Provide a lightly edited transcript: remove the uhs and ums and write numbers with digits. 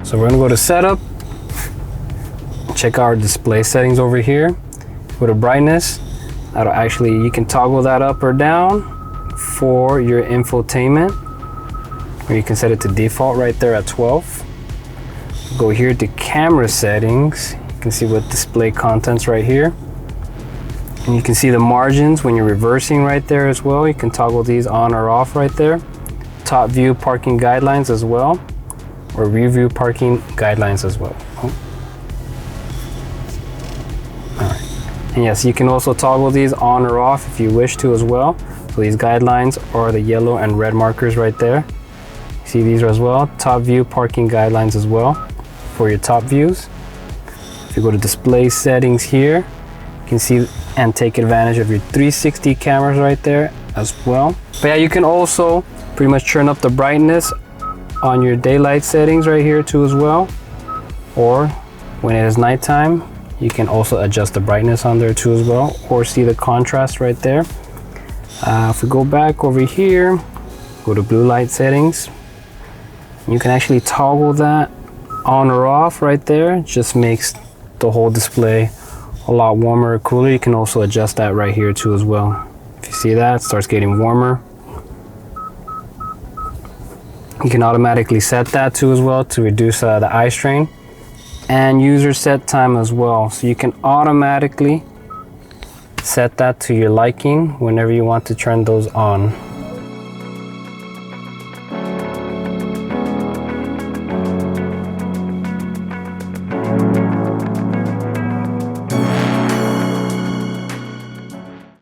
So we're gonna go to setup, check our display settings over here. Go to brightness. That'll actually, you can toggle that up or down for your infotainment, or you can set it to default right there at 12. Go here to camera settings. You can see what display contents right here. And you can see the margins when you're reversing right there as well. You can toggle these on or off right there. Top view parking guidelines as well, or rear view parking guidelines as well. All right. And yes, you can also toggle these on or off if you wish to as well. So these guidelines are the yellow and red markers right there. See these as well. Top view parking guidelines as well for your top views. If you go to display settings here, you can see and take advantage of your 360 cameras right there as well. But yeah, you can also pretty much turn up the brightness on your daylight settings right here too as well. Or when it is nighttime, you can also adjust the brightness on there too as well, or see the contrast right there. If we go back over here, go to blue light settings, you can actually toggle that on or off right there. It just makes the whole display a lot warmer or cooler. You can also adjust that right here too as well. If you see that, it starts getting warmer. You can automatically set that too as well to reduce the eye strain, and user set time as well. So you can automatically set that to your liking whenever you want to turn those on.